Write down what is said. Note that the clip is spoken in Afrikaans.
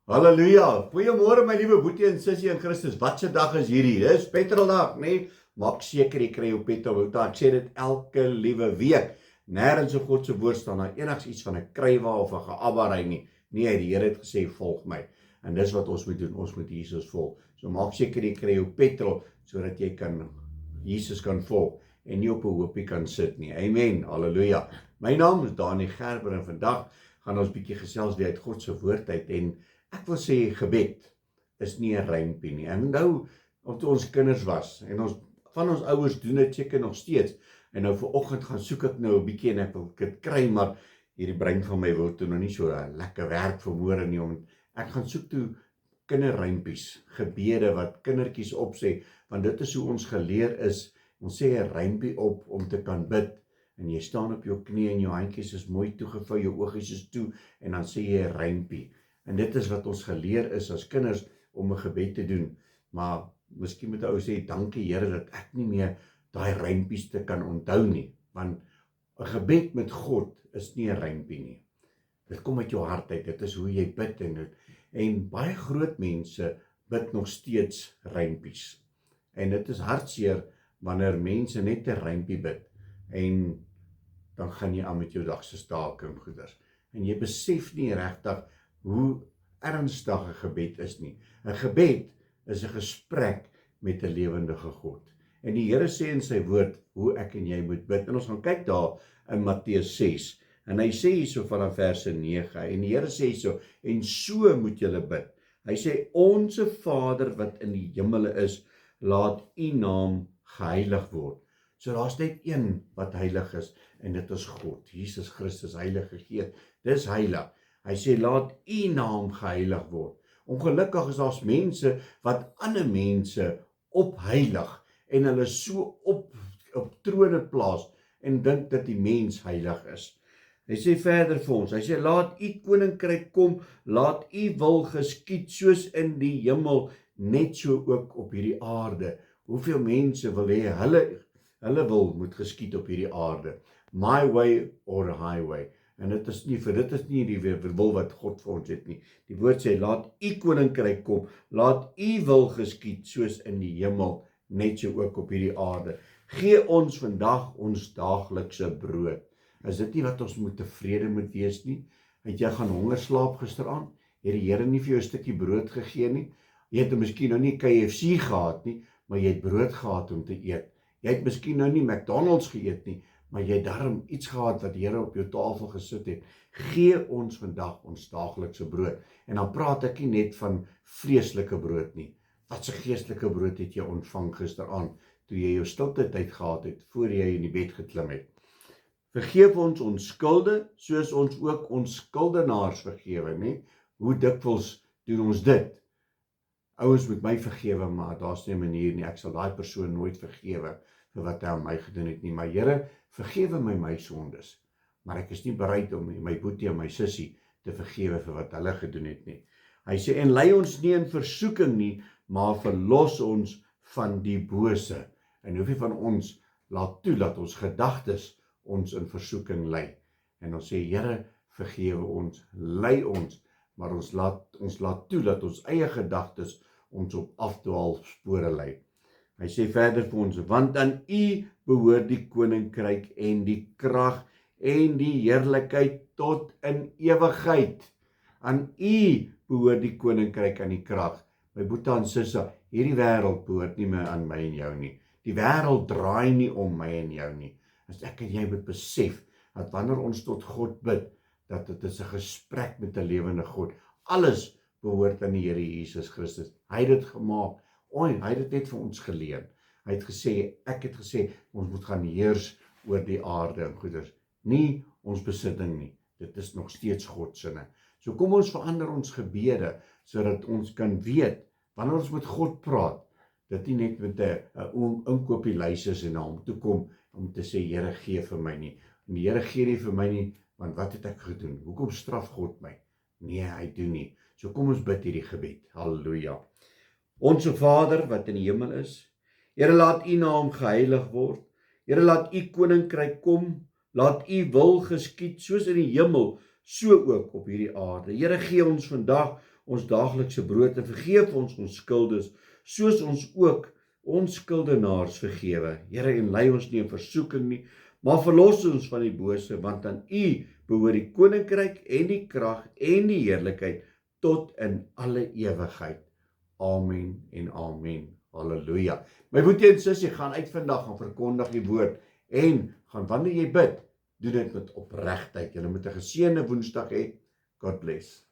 Halleluja, goeiemôre my liewe boetie en sussie in Christus, wat 'n dag is hierdie, dis petroldag, nee, maak seker jy kry jou petrol, ek sê dit elke liewe week, nêrens in God se woord staan daar enigs iets van 'n krywa of 'n geabberei nie, nee, die Here het gesê, volg my, en dis wat ons moet doen, ons moet Jesus volg, so maak seker jy kry jou petrol, sodat jy Jesus kan volg, en nie op 'n hoopie kan sit nie, amen, halleluja, my naam is Dani Gerber, en vandag gaan ons bietjie gesels weer uit God se woord uit, en ek wil sê, gebed is nie 'n rympie nie. En nou, toe ons kinders was, en van ons ouers doen dit seker nog steeds, en nou vanoggend gaan soek ek nou 'n bietjie, en ek wil dit kry, maar hierdie brein van my wil toe nog nie so lekker werk vanmôre nie, om ek gaan soek toe kinderrympies, gebede wat kindertjies opsê, want dit is hoe ons geleer is, ons sê 'n rympie op om te kan bid, en jy staan op jou knie, en jou handjies is mooi toegevou, jou oogies is toe, en dan sê jy 'n rympie. En dit is wat ons geleer is as kinders om 'n gebed te doen. Maar miskien moet ou sê, dankie Here dat ek nie meer daai rympies te kan onthou nie. Want 'n gebed met God is nie 'n rympie nie. Dit kom uit jou hart uit, dit is hoe jy bid en baie groot mense bid nog steeds rympies. En dit is hartseer wanneer mense net 'n rympie bid en dan gaan jy aan met jou dag se staking goeders. En jy besef nie regtig hoe ernstig 'n gebed is nie. 'n Gebed is 'n gesprek met 'n lewendige God. En die Here sê in sy woord hoe ek en jy moet bid. En ons gaan kyk daar in Matteus 6. En hy sê hierso vanaf verse 9. En die Here sê hierso, en so moet julle bid. Hy sê, Onse Vader wat in die hemele is, laat u naam geheilig word. So daar's net een wat heilig is, en dit is God, Jesus Christus, Heilige Gees. Dis heilig. Hy sê, laat u naam geheilig word. Ongelukkig is daar mense wat ander mense opheilig en hulle so op trone plaas en dink dat die mens heilig is. Hy sê verder vir ons, hy sê, laat u koninkryk kom, laat u wil geskied soos in die hemel, net so ook op hierdie aarde. Hoeveel mense wil hê hulle wil moet geskied op hierdie aarde? My way or highway. En dit is nie die wil wat God vir ons het nie. Die woord sê, laat u koninkryk kom, laat u wil geskied, soos in die hemel, net so ook op hierdie aarde. Gee ons vandag ons daaglikse brood. Is dit nie wat ons moet tevrede moet wees nie? Het jy gaan honger slaap gisteraand? Het die Here nie vir jou 'n stukkie brood gegee nie? Jy het miskien nou nie KFC gehad nie, maar jy het brood gehad om te eet. Jy het miskien nou nie McDonald's geëet nie, maar jy het daarom iets gehad wat die Here op jou tafel gesit het. Gee ons vandag ons daaglikse brood. En dan praat ek nie net van vleeslike brood nie. Wat se geestelike brood het jy ontvang gisteraand, toe jy jou stilte tyd gehad het, voor jy in die bed geklim het? Vergeef ons ons skulde, soos ons ook ons skuldenaars vergewe, nie? Hoe dikwels doen ons dit? Ouens moet my vergewe, maar daar's nie 'n manier nie, ek sal daai persoon nooit vergewe vir wat hy aan my gedoen het nie, maar Here, vergewe my sondes, maar ek is nie bereid om my boetie en my sussie te vergewe vir wat hulle gedoen het nie. Hy sê, en lei ons nie in versoeking nie, maar verlos ons van die bose. En hoeveel van ons laat toe dat ons gedagtes ons in versoeking lei. En ons sê, Here, vergewe ons, lei ons, maar ons laat toe dat ons eie gedagtes ons op afdwaalspore lei. Hy sê verder vir ons, want aan u behoort die koninkryk en die krag en die heerlikheid tot in ewigheid. Aan u behoort die koninkryk en die krag. My boetie en sisse, hierdie wêreld behoort nie meer aan my en jou nie. Die wêreld draai nie om my en jou nie. As ek en jy moet besef, dat wanneer ons tot God bid, dat dit is 'n gesprek met 'n lewende God. Alles behoort aan die Here Jesus Christus. Hy het dit gemaak. Hy het dit net vir ons geleen. Ek het gesê, ons moet gaan heers oor die aarde en goeders. Nie ons besitting nie. Dit is nog steeds God se. So kom ons verander ons gebede, sodat ons kan weet, wanneer ons met God praat, dat nie net met 'n inkopielys is en na hom toe kom, om te sê, Here, gee vir my nie. En die Here gee nie vir my nie, want wat het ek gedoen? Hoekom straf God my? Nee, hy doen nie. So kom ons bid hierdie gebed. Halleluja. Onse Vader wat in die hemel is, Here, laat u naam geheilig word. Here, laat u koninkryk kom, laat u wil geskied, soos in die hemel, so ook op hierdie aarde. Here, gee ons vandag ons daaglikse brood en vergeef ons skuldes, soos ons ook ons skuldenaars vergewe. Here, en lei ons nie in versoeking nie, maar verlos ons van die bose, want aan U behoort die koninkryk en die krag en die heerlikheid tot in alle ewigheid. Amen en amen. Halleluja. My boetie en sussie, gaan uit vandag, gaan verkondig die woord, en gaan wanneer jy bid, doen dit met opregtheid. Julle moet 'n geseënde Woensdag hê. God bless.